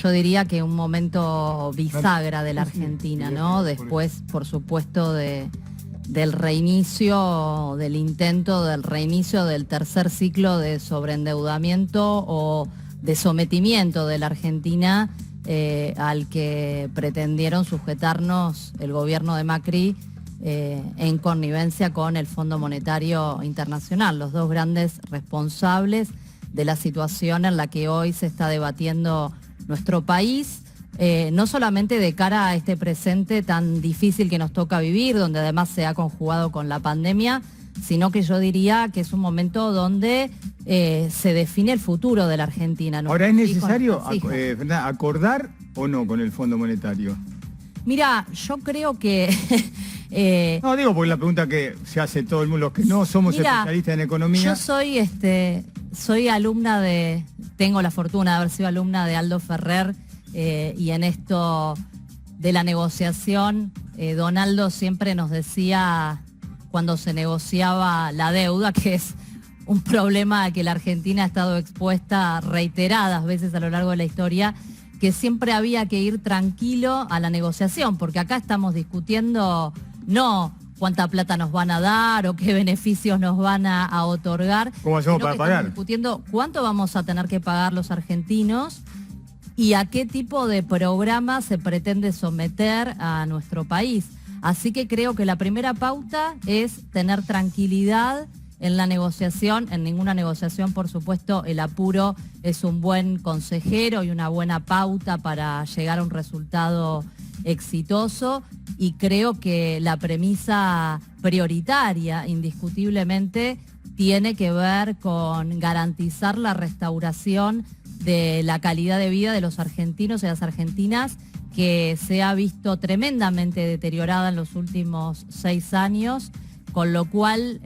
yo diría que un momento bisagra de la Argentina, ¿no? Después, por supuesto, del reinicio, del intento del reinicio del tercer ciclo de sobreendeudamiento o de sometimiento de la Argentina al que pretendieron sujetarnos el gobierno de Macri en connivencia con el Fondo Monetario Internacional, los dos grandes responsables de la situación en la que hoy se está debatiendo nuestro país, no solamente de cara a este presente tan difícil que nos toca vivir, donde además se ha conjugado con la pandemia, sino que yo diría que es un momento donde se define el futuro de la Argentina. Ahora, ¿es necesario acordar o no con el Fondo Monetario? Mira, yo creo que... no, digo porque la pregunta que se hace todo el mundo, los que no somos especialistas en economía. Yo soy alumna tengo la fortuna de haber sido alumna de Aldo Ferrer, y en esto de la negociación, don Aldo siempre nos decía, cuando se negociaba la deuda, que es un problema a que la Argentina ha estado expuesta reiteradas veces a lo largo de la historia, que siempre había que ir tranquilo a la negociación, porque acá estamos discutiendo no cuánta plata nos van a dar o qué beneficios nos van a otorgar. ¿Cómo hacemos para pagar? Estamos discutiendo cuánto vamos a tener que pagar los argentinos y a qué tipo de programa se pretende someter a nuestro país. Así que creo que la primera pauta es tener tranquilidad en la negociación. En ninguna negociación, por supuesto, el apuro es un buen consejero y una buena pauta para llegar a un resultado exitoso, y creo que la premisa prioritaria, indiscutiblemente, tiene que ver con garantizar la restauración de la calidad de vida de los argentinos y las argentinas, que se ha visto tremendamente deteriorada en los últimos 6 años, con lo cual,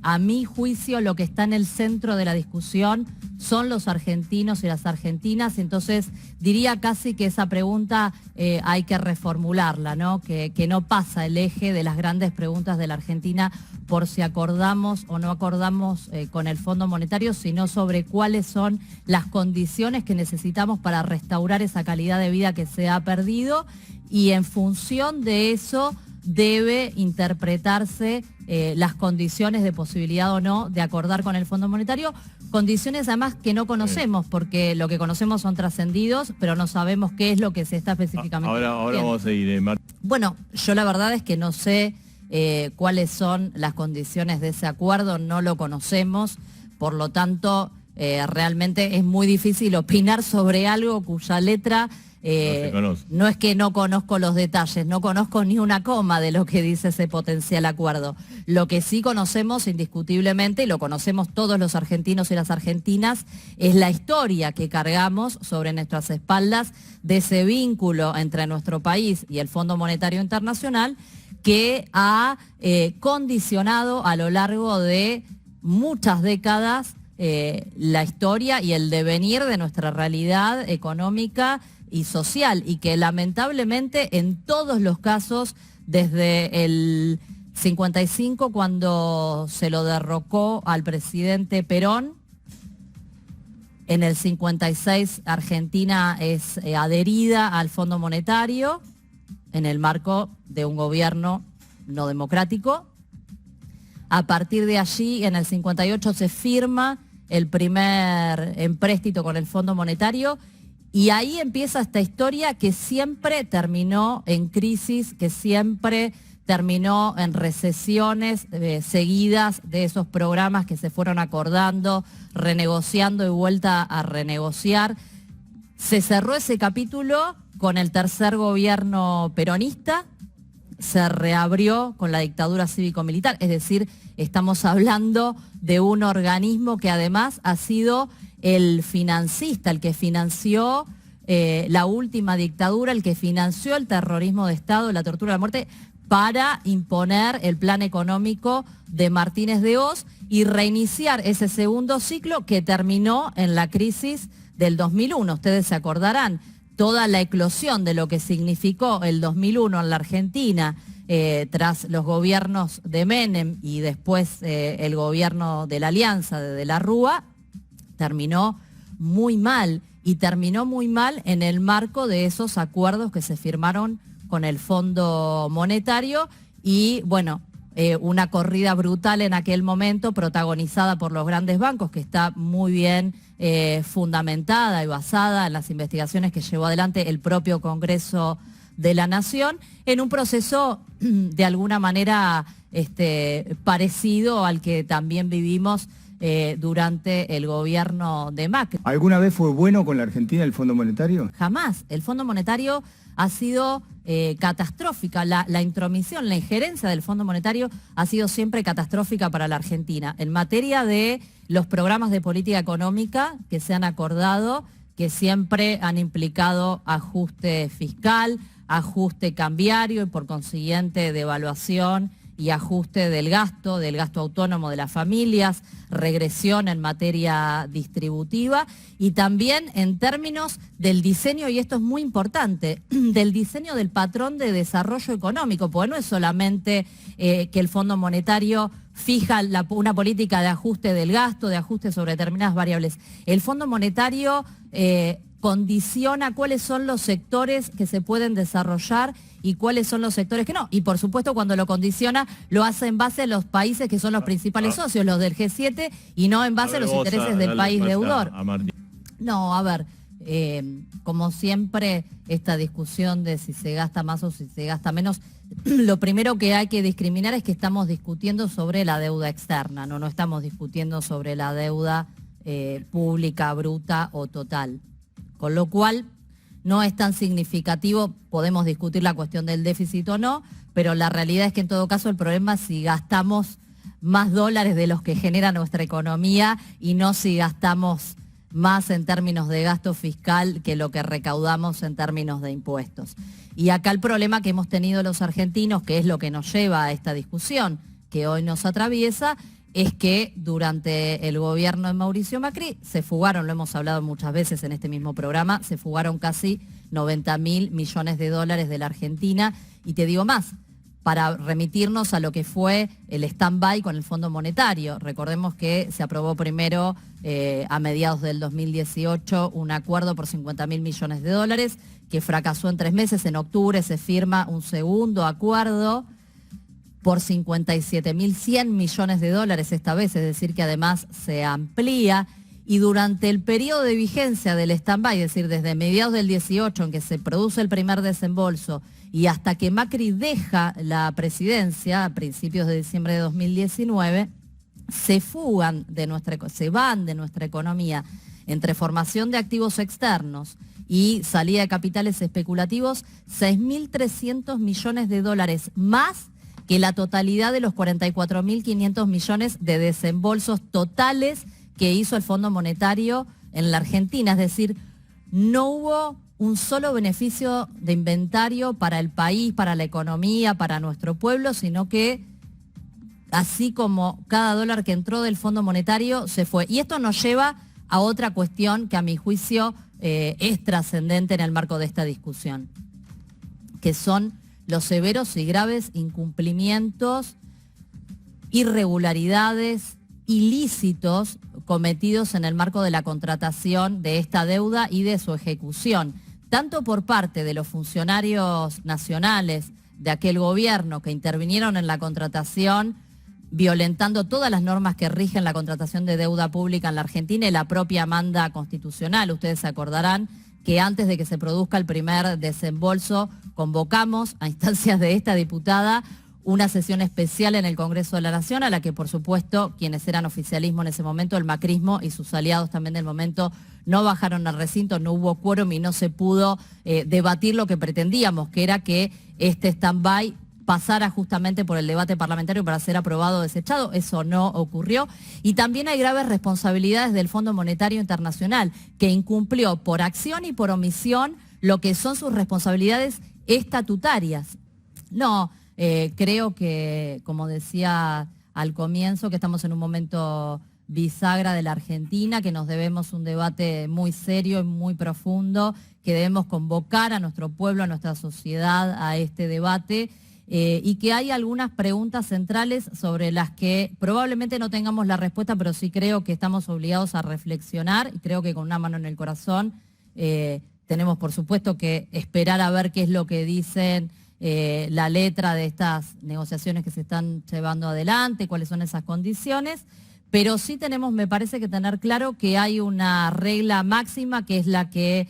a mi juicio, lo que está en el centro de la discusión son los argentinos y las argentinas. Entonces, diría casi que esa pregunta hay que reformularla, ¿no? Que no pasa el eje de las grandes preguntas de la Argentina por si acordamos o no acordamos con el Fondo Monetario, sino sobre cuáles son las condiciones que necesitamos para restaurar esa calidad de vida que se ha perdido, y en función de eso debe interpretarse las condiciones de posibilidad o no de acordar con el Fondo Monetario, condiciones además que no conocemos, porque lo que conocemos son trascendidos, pero no sabemos qué es lo que se está específicamente. Ahora vamos a ir, Bueno, yo la verdad es que no sé cuáles son las condiciones de ese acuerdo, no lo conocemos, por lo tanto realmente es muy difícil opinar sobre algo cuya letra... no es que no conozco los detalles, no conozco ni una coma de lo que dice ese potencial acuerdo. Lo que sí conocemos indiscutiblemente, y lo conocemos todos los argentinos y las argentinas, es la historia que cargamos sobre nuestras espaldas de ese vínculo entre nuestro país y el Fondo Monetario Internacional, que ha condicionado a lo largo de muchas décadas la historia y el devenir de nuestra realidad económica y social, y que lamentablemente en todos los casos, desde el 55, cuando se lo derrocó al presidente Perón, en el 56 Argentina es adherida al Fondo Monetario en el marco de un gobierno no democrático. A partir de allí, en el 58 se firma el primer empréstito con el Fondo Monetario, y ahí empieza esta historia que siempre terminó en crisis, que siempre terminó en recesiones seguidas de esos programas que se fueron acordando, renegociando y vuelta a renegociar. Se cerró ese capítulo con el tercer gobierno peronista, se reabrió con la dictadura cívico-militar, es decir, estamos hablando de un organismo que además ha sido el financista, el que financió la última dictadura, el que financió el terrorismo de Estado, la tortura, la muerte, para imponer el plan económico de Martínez de Hoz y reiniciar ese segundo ciclo que terminó en la crisis del 2001. Ustedes se acordarán, toda la eclosión de lo que significó el 2001 en la Argentina, tras los gobiernos de Menem y después el gobierno de la Alianza, de la Rúa, terminó muy mal, y terminó muy mal en el marco de esos acuerdos que se firmaron con el Fondo Monetario y, bueno, una corrida brutal en aquel momento protagonizada por los grandes bancos, que está muy bien fundamentada y basada en las investigaciones que llevó adelante el propio Congreso de la Nación, en un proceso de alguna manera parecido al que también vivimos durante el gobierno de Macri. ¿Alguna vez fue bueno con la Argentina el Fondo Monetario? Jamás. El Fondo Monetario ha sido catastrófica. La intromisión, la injerencia del Fondo Monetario ha sido siempre catastrófica para la Argentina. En materia de los programas de política económica que se han acordado, que siempre han implicado ajuste fiscal, ajuste cambiario y por consiguiente devaluación y ajuste del gasto autónomo de las familias, regresión en materia distributiva y también en términos del diseño, y esto es muy importante, del diseño del patrón de desarrollo económico, porque no es solamente que el Fondo Monetario fija una política de ajuste del gasto, de ajuste sobre determinadas variables. El Fondo Monetario condiciona cuáles son los sectores que se pueden desarrollar y cuáles son los sectores que no. Y por supuesto cuando lo condiciona lo hace en base a los países que son los principales socios, los del G7, y no en base a los intereses del país deudor. No, a ver, como siempre esta discusión de si se gasta más o si se gasta menos, lo primero que hay que discriminar es que estamos discutiendo sobre la deuda externa, no estamos discutiendo sobre la deuda pública, bruta o total. Con lo cual, no es tan significativo, podemos discutir la cuestión del déficit o no, pero la realidad es que en todo caso el problema es si gastamos más dólares de los que genera nuestra economía y no si gastamos más en términos de gasto fiscal que lo que recaudamos en términos de impuestos. Y acá el problema que hemos tenido los argentinos, que es lo que nos lleva a esta discusión que hoy nos atraviesa, es que durante el gobierno de Mauricio Macri se fugaron, lo hemos hablado muchas veces en este mismo programa, se fugaron casi 90.000 millones de dólares de la Argentina. Y te digo más, para remitirnos a lo que fue el stand-by con el Fondo Monetario. Recordemos que se aprobó primero a mediados del 2018 un acuerdo por 50.000 millones de dólares que fracasó en 3 meses. En octubre se firma un segundo acuerdo por 57.100 millones de dólares esta vez, es decir que además se amplía, y durante el periodo de vigencia del stand-by, es decir, desde mediados del 18 en que se produce el primer desembolso y hasta que Macri deja la presidencia a principios de diciembre de 2019, se van de nuestra economía entre formación de activos externos y salida de capitales especulativos 6.300 millones de dólares más que la totalidad de los 44.500 millones de desembolsos totales que hizo el Fondo Monetario en la Argentina. Es decir, no hubo un solo beneficio de inventario para el país, para la economía, para nuestro pueblo, sino que así como cada dólar que entró del Fondo Monetario se fue. Y esto nos lleva a otra cuestión que a mi juicio es trascendente en el marco de esta discusión, que son los severos y graves incumplimientos, irregularidades, ilícitos cometidos en el marco de la contratación de esta deuda y de su ejecución, tanto por parte de los funcionarios nacionales de aquel gobierno que intervinieron en la contratación, violentando todas las normas que rigen la contratación de deuda pública en la Argentina y la propia manda constitucional. Ustedes se acordarán que antes de que se produzca el primer desembolso, convocamos a instancias de esta diputada una sesión especial en el Congreso de la Nación, a la que por supuesto quienes eran oficialismo en ese momento, el macrismo y sus aliados también del momento, no bajaron al recinto, no hubo quórum y no se pudo debatir lo que pretendíamos, que era que este stand-by pasara justamente por el debate parlamentario para ser aprobado o desechado. Eso no ocurrió. Y también hay graves responsabilidades del Fondo Monetario Internacional, que incumplió por acción y por omisión lo que son sus responsabilidades estatutarias. No, creo que, como decía al comienzo, que estamos en un momento bisagra de la Argentina, que nos debemos un debate muy serio y muy profundo, que debemos convocar a nuestro pueblo, a nuestra sociedad a este debate, y que hay algunas preguntas centrales sobre las que probablemente no tengamos la respuesta, pero sí creo que estamos obligados a reflexionar, y creo que con una mano en el corazón tenemos por supuesto que esperar a ver qué es lo que dicen la letra de estas negociaciones que se están llevando adelante, cuáles son esas condiciones, pero sí tenemos, me parece, que tener claro que hay una regla máxima que es la que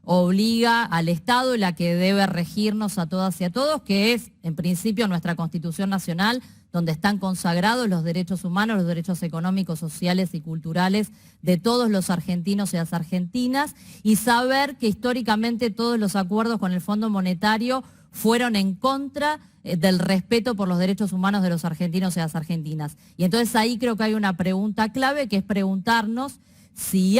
obliga al Estado y la que debe regirnos a todas y a todos, que es, en principio, nuestra Constitución Nacional, donde están consagrados los derechos humanos, los derechos económicos, sociales y culturales de todos los argentinos y las argentinas, y saber que históricamente todos los acuerdos con el Fondo Monetario fueron en contra del respeto por los derechos humanos de los argentinos y las argentinas. Y entonces ahí creo que hay una pregunta clave, que es preguntarnos si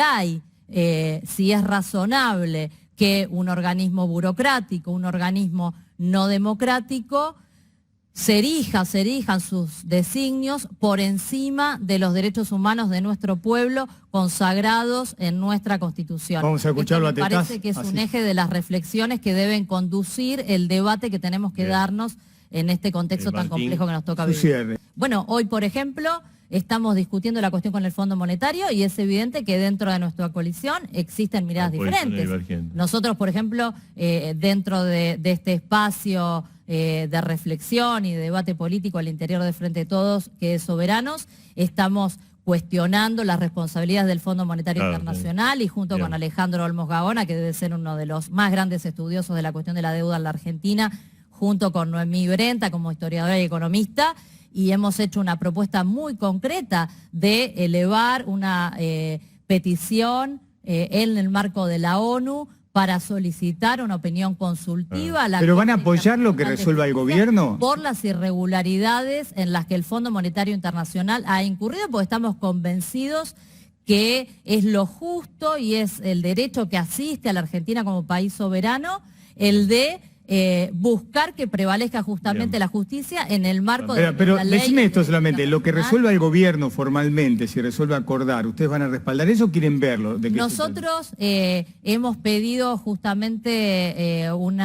es razonable que un organismo burocrático, un organismo no democrático, se erijan sus designios por encima de los derechos humanos de nuestro pueblo consagrados en nuestra Constitución. Vamos a escucharlo a Tetaz. Me parece que es un eje de las reflexiones que deben conducir el debate que tenemos que darnos en este contexto tan complejo que nos toca vivir. Bueno, hoy, por ejemplo, estamos discutiendo la cuestión con el Fondo Monetario y es evidente que dentro de nuestra coalición existen miradas diferentes. Nosotros, por ejemplo, dentro de este espacio de reflexión y de debate político al interior de Frente de Todos, que es Soberanos, estamos cuestionando las responsabilidades del Fondo Monetario Internacional y junto con Alejandro Olmos Gaona, que debe ser uno de los más grandes estudiosos de la cuestión de la deuda en la Argentina, junto con Noemí Brenta como historiadora y economista, y hemos hecho una propuesta muy concreta de elevar una petición en el marco de la ONU para solicitar una opinión consultiva. ¿Pero van a apoyar lo que resuelva el gobierno? Por las irregularidades en las que el Fondo Monetario Internacional ha incurrido, porque estamos convencidos que es lo justo y es el derecho que asiste a la Argentina como país soberano, el de buscar que prevalezca justamente la justicia en el marco de la ley. Decime esto solamente, lo que resuelva el gobierno formalmente, si resuelve acordar, ¿ustedes van a respaldar eso o quieren verlo? Nosotros hemos pedido justamente un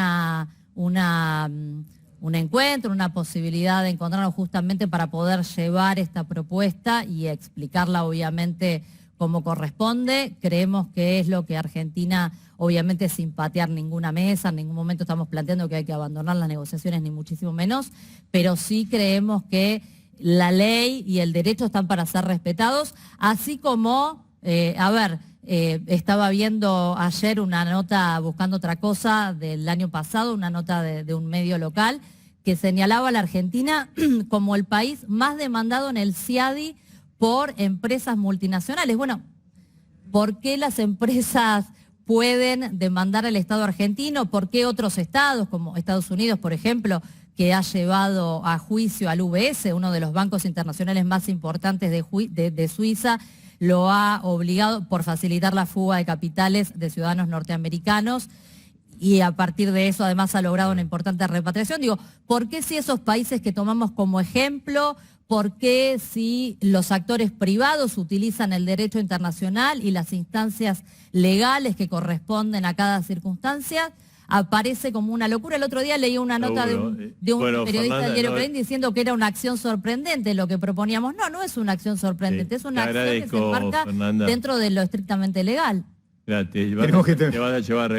encuentro, una posibilidad de encontrarnos justamente para poder llevar esta propuesta y explicarla obviamente como corresponde. Creemos que es lo que Argentina, obviamente sin patear ninguna mesa, en ningún momento estamos planteando que hay que abandonar las negociaciones, ni muchísimo menos, pero sí creemos que la ley y el derecho están para ser respetados, así como, estaba viendo ayer una nota, buscando otra cosa, del año pasado, una nota de un medio local, que señalaba a la Argentina como el país más demandado en el CIADI por empresas multinacionales. Bueno, ¿por qué las empresas pueden demandar al Estado argentino? ¿Por qué otros estados, como Estados Unidos, por ejemplo, que ha llevado a juicio al UBS, uno de los bancos internacionales más importantes de Suiza, lo ha obligado por facilitar la fuga de capitales de ciudadanos norteamericanos? Y a partir de eso además ha logrado una importante repatriación. Digo, ¿por qué si esos países que tomamos como ejemplo, por qué si los actores privados utilizan el derecho internacional y las instancias legales que corresponden a cada circunstancia, aparece como una locura? El otro día leí una nota de un periodista del diario Clarín diciendo que era una acción sorprendente lo que proponíamos. No, no es una acción sorprendente, es una acción que se enmarca dentro de lo estrictamente legal. Te vas a llevar